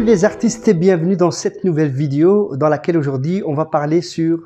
les artistes et bienvenue dans cette nouvelle vidéo dans laquelle aujourd'hui on va parler sur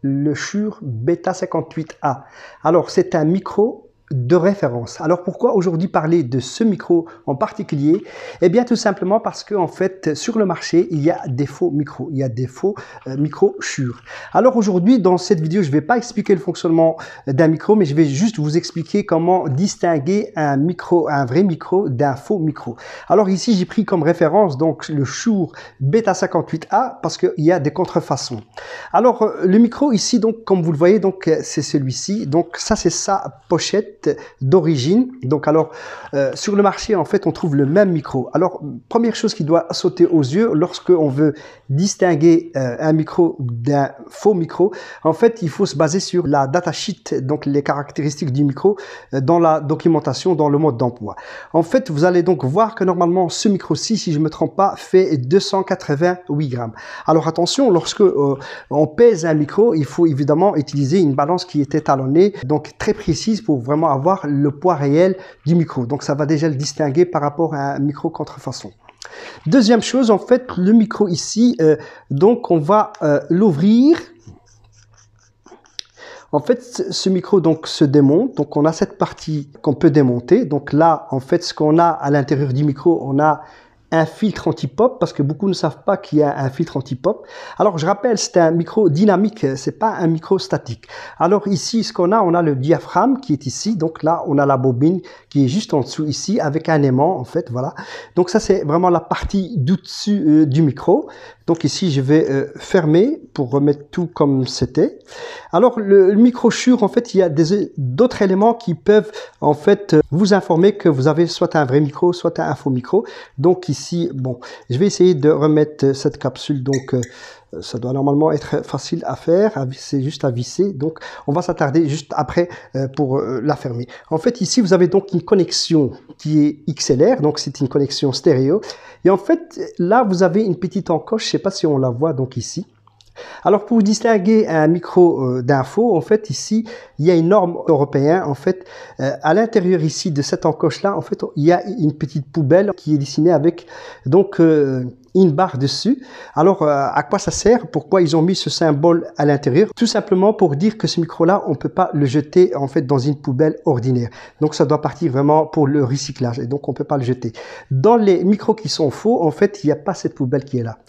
le Shure Beta 58A. Alors c'est un micro de référence. Alors pourquoi aujourd'hui parler de ce micro en particulier? Eh bien tout simplement parce que en fait sur le marché il y a des faux micros, il y a des faux micros Shure. Alors aujourd'hui dans cette vidéo je ne vais pas expliquer le fonctionnement d'un micro, mais je vais juste vous expliquer comment distinguer un micro, un vrai micro d'un faux micro. Alors ici j'ai pris comme référence donc le Shure Beta 58A parce qu'il y a des contrefaçons. Alors le micro ici donc comme vous le voyez donc c'est celui-ci, donc ça c'est sa pochette d'origine. Donc alors sur le marché en fait on trouve le même micro. Alors première chose qui doit sauter aux yeux lorsque on veut distinguer un micro d'un faux micro, en fait il faut se baser sur la datasheet, donc les caractéristiques du micro dans la documentation, dans le mode d'emploi. En fait vous allez donc voir que normalement ce micro-ci, si je me trompe pas, fait 288 grammes. Alors attention, lorsque on pèse un micro, il faut évidemment utiliser une balance qui est étalonnée, donc très précise pour vraiment avoir le poids réel du micro. Donc ça va déjà le distinguer par rapport à un micro contrefaçon. Deuxième chose, en fait, le micro ici, donc on va l'ouvrir. En fait, ce micro donc se démonte. Donc on a cette partie qu'on peut démonter. Donc là, en fait, ce qu'on a à l'intérieur du micro, on a un filtre anti-pop, parce que beaucoup ne savent pas qu'il y a un filtre anti-pop. Alors je rappelle, c'est un micro dynamique, c'est pas un micro statique. Alors ici, ce qu'on a, on a le diaphragme qui est ici, donc là on a la bobine qui est juste en dessous ici avec un aimant en fait, voilà. Donc ça c'est vraiment la partie du-dessus du micro. Donc ici je vais fermer pour remettre tout comme c'était. Alors le micro Shure, en fait il y a d'autres éléments qui peuvent en fait vous informer que vous avez soit un vrai micro, soit un faux micro. Donc ici, bon, je vais essayer de remettre cette capsule, donc ça doit normalement être facile à faire, c'est juste à visser, donc on va s'attarder juste après pour la fermer. En fait ici vous avez donc une connexion qui est XLR, donc c'est une connexion stéréo, et en fait là vous avez une petite encoche, je ne sais pas si on la voit donc ici. Alors pour distinguer un micro d'un faux, en fait ici il y a une norme européenne. En fait à l'intérieur ici de cette encoche là, en fait il y a une petite poubelle qui est dessinée avec donc une barre dessus. Alors à quoi ça sert? Pourquoi ils ont mis ce symbole à l'intérieur? Tout simplement pour dire que ce micro là on peut pas le jeter en fait dans une poubelle ordinaire, donc ça doit partir vraiment pour le recyclage et donc on peut pas le jeter. Dans les micros qui sont faux, en fait il n'y a pas cette poubelle qui est là.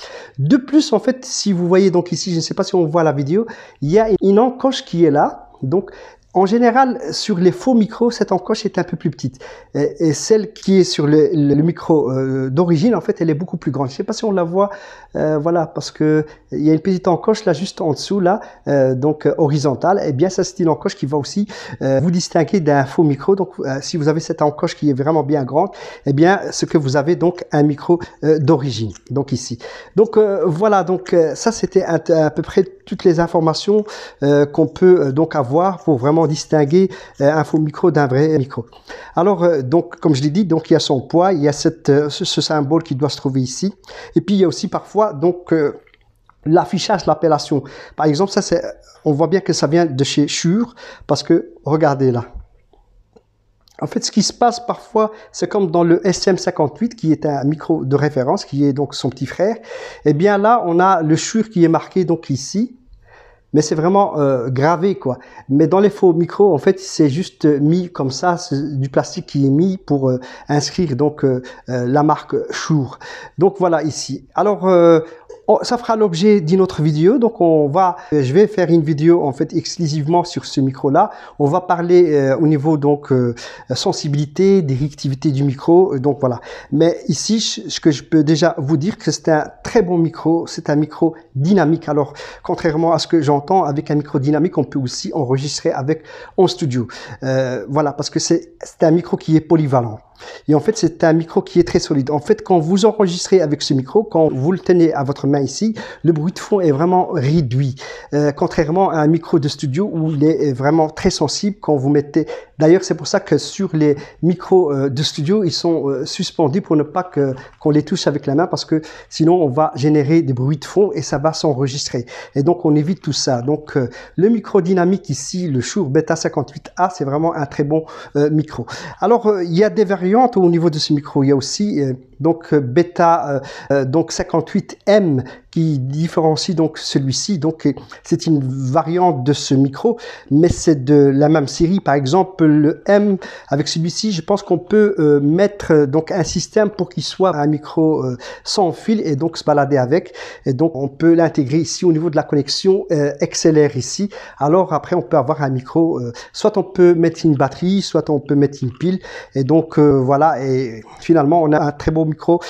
De plus, en fait si vous voyez donc ici, je ne sais pas si on voit la vidéo, il y a une encoche qui est là. Donc en général, sur les faux micros, cette encoche est un peu plus petite. Et celle qui est sur le micro d'origine, en fait, elle est beaucoup plus grande. Je ne sais pas si on la voit, voilà, parce que il y a une petite encoche là, juste en dessous, là, donc horizontale. Et bien, ça, c'est une encoche qui va aussi vous distinguer d'un faux micro. Donc, si vous avez cette encoche qui est vraiment bien grande, eh bien, ce que vous avez donc un micro d'origine. Donc ici. Donc voilà. Donc ça, c'était à peu près toutes les informations qu'on peut donc avoir pour vraiment distinguer un faux micro d'un vrai micro. Alors donc comme je l'ai dit, donc il y a son poids, il y a ce symbole qui doit se trouver ici, et puis il y a aussi parfois donc l'affichage, l'appellation. Par exemple, ça c'est, on voit bien que ça vient de chez Shure parce que regardez là. En fait, ce qui se passe parfois, c'est comme dans le SM58 qui est un micro de référence, qui est donc son petit frère. Et bien là, on a le Shure qui est marqué donc ici. Mais c'est vraiment gravé quoi. Mais dans les faux micros, en fait, c'est juste mis comme ça, c'est du plastique qui est mis pour inscrire donc la marque Shure. Donc voilà ici. Alors ça fera l'objet d'une autre vidéo. Donc je vais faire une vidéo en fait exclusivement sur ce micro là. On va parler au niveau donc sensibilité, directivité du micro. Donc voilà. Mais ici, ce que je peux déjà vous dire que c'est un très bon micro. C'est un micro dynamique. Alors contrairement à ce que j'entends, avec un micro dynamique, on peut aussi enregistrer avec en studio. Voilà, parce que c'est un micro qui est polyvalent. Et en fait, c'est un micro qui est très solide. En fait, quand vous enregistrez avec ce micro, quand vous le tenez à votre main ici, le bruit de fond est vraiment réduit. Contrairement à un micro de studio où il est vraiment très sensible quand vous mettez... D'ailleurs, c'est pour ça que sur les micros de studio, ils sont suspendus pour ne pas qu'on les touche avec la main, parce que sinon, on va générer des bruits de fond et ça va s'enregistrer. Et donc, on évite tout ça. Donc, le micro dynamique ici, le Shure Beta 58A, c'est vraiment un très bon micro. Alors, il y a des variantes variantes au niveau de ce micro. Il y a aussi donc bêta donc 58M qui différencie donc celui-ci. Donc c'est une variante de ce micro, mais c'est de la même série. Par exemple, le M avec celui-ci, je pense qu'on peut mettre donc un système pour qu'il soit un micro sans fil et donc se balader avec. Et donc on peut l'intégrer ici au niveau de la connexion XLR ici. Alors après on peut avoir un micro, soit on peut mettre une batterie, soit on peut mettre une pile. Et donc voilà, et finalement on a un très beau micro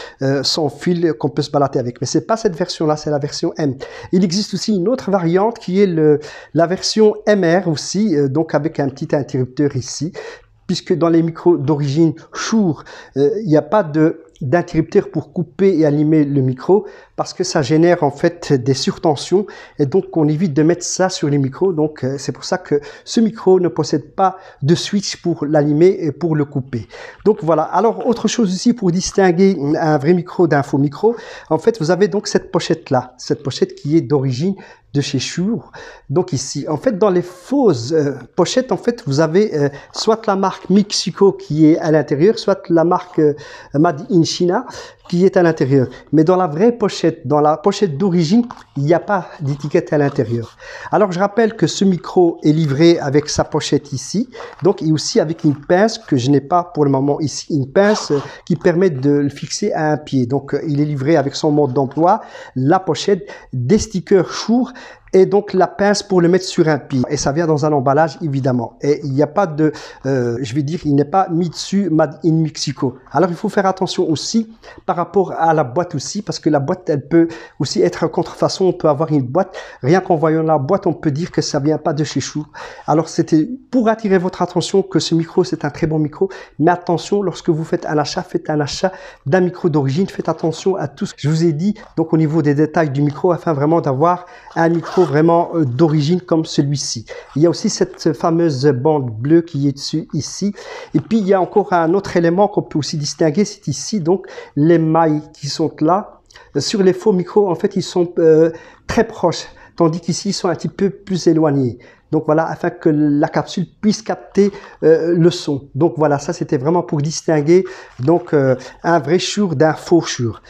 sans fil qu'on peut se balader avec. Mais c'est pas cette version-là, c'est la version M. Il existe aussi une autre variante qui est la version MR aussi, donc avec un petit interrupteur ici, puisque dans les micros d'origine Shure, il n'y a pas d'interrupteur pour couper et allumer le micro parce que ça génère en fait des surtensions et donc on évite de mettre ça sur les micros. Donc c'est pour ça que ce micro ne possède pas de switch pour l'allumer et pour le couper. Donc voilà. Alors autre chose ici pour distinguer un vrai micro d'un faux micro, en fait vous avez donc cette pochette là, cette pochette qui est d'origine de chez Shure. Donc ici, en fait, dans les fausses pochettes, en fait, vous avez soit la marque Mixico qui est à l'intérieur, soit la marque Made in China qui est à l'intérieur. Mais dans la vraie pochette, dans la pochette d'origine, il n'y a pas d'étiquette à l'intérieur. Alors, je rappelle que ce micro est livré avec sa pochette ici, donc et aussi avec une pince que je n'ai pas pour le moment ici, une pince qui permet de le fixer à un pied. Donc, il est livré avec son mode d'emploi, la pochette, des stickers Shure et donc la pince pour le mettre sur un pied. Et ça vient dans un emballage évidemment. Et il n'y a pas de, je vais dire, il n'est pas mis dessus Made in Mexico. Alors il faut faire attention aussi par rapport à la boîte aussi, parce que la boîte, elle peut aussi être en contrefaçon. On peut avoir une boîte, rien qu'en voyant la boîte, on peut dire que ça vient pas de chez Shure. Alors c'était pour attirer votre attention que ce micro, c'est un très bon micro. Mais attention, lorsque vous faites un achat d'un micro d'origine. Faites attention à tout ce que je vous ai dit, donc au niveau des détails du micro, afin vraiment d'avoir un micro vraiment d'origine comme celui-ci. Il y a aussi cette fameuse bande bleue qui est dessus ici. Et puis il y a encore un autre élément qu'on peut aussi distinguer, c'est ici donc les mailles qui sont là. Sur les faux micros, en fait, ils sont très proches, tandis qu'ici ils sont un petit peu plus éloignés. Donc voilà, afin que la capsule puisse capter le son. Donc voilà, ça c'était vraiment pour distinguer donc un vrai Shure d'un faux Shure.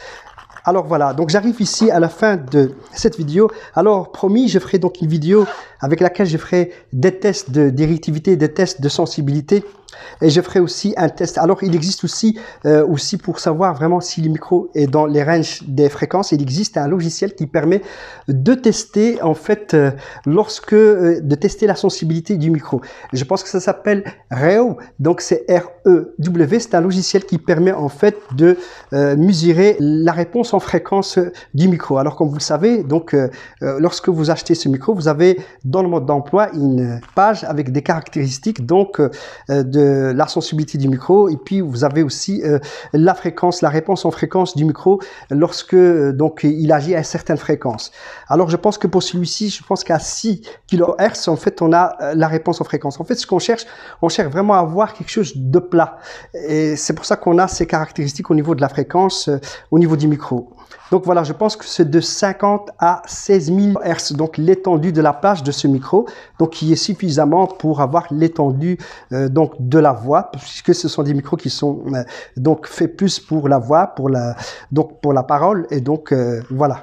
Alors voilà, donc j'arrive ici à la fin de cette vidéo. Alors promis, je ferai donc une vidéo avec laquelle je ferai des tests de directivité, des tests de sensibilité. Et je ferai aussi un test. Alors il existe aussi pour savoir vraiment si le micro est dans les ranges des fréquences, il existe un logiciel qui permet de tester en fait de tester la sensibilité du micro. Je pense que ça s'appelle REW, donc c'est R-E-W. C'est un logiciel qui permet en fait de mesurer la réponse en fréquence du micro. Alors comme vous le savez, donc lorsque vous achetez ce micro, vous avez dans le mode d'emploi une page avec des caractéristiques donc de la sensibilité du micro, et puis vous avez aussi la fréquence, la réponse en fréquence du micro lorsque donc il agit à certaines fréquences. Alors je pense que pour celui-ci, je pense qu'à 6 kHz en fait on a la réponse en fréquence. En fait ce qu'on cherche, on cherche vraiment à avoir quelque chose de plat, et c'est pour ça qu'on a ces caractéristiques au niveau de la fréquence, au niveau du micro. Donc voilà, je pense que c'est de 50 à 16 000 Hz, donc l'étendue de la plage de ce micro, donc qui est suffisamment pour avoir l'étendue donc de la voix, puisque ce sont des micros qui sont donc faits plus pour la voix, pour la parole, et donc voilà.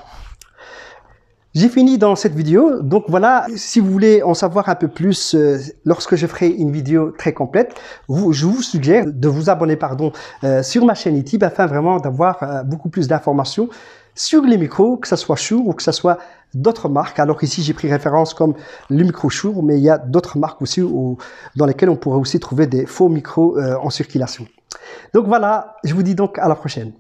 J'ai fini dans cette vidéo, donc voilà, si vous voulez en savoir un peu plus lorsque je ferai une vidéo très complète, je vous suggère de vous abonner sur ma chaîne YouTube afin vraiment d'avoir beaucoup plus d'informations sur les micros, que ce soit Shure ou que ce soit d'autres marques. Alors ici j'ai pris référence comme le micro Shure, mais il y a d'autres marques aussi dans lesquelles on pourrait aussi trouver des faux micros en circulation. Donc voilà, je vous dis donc à la prochaine.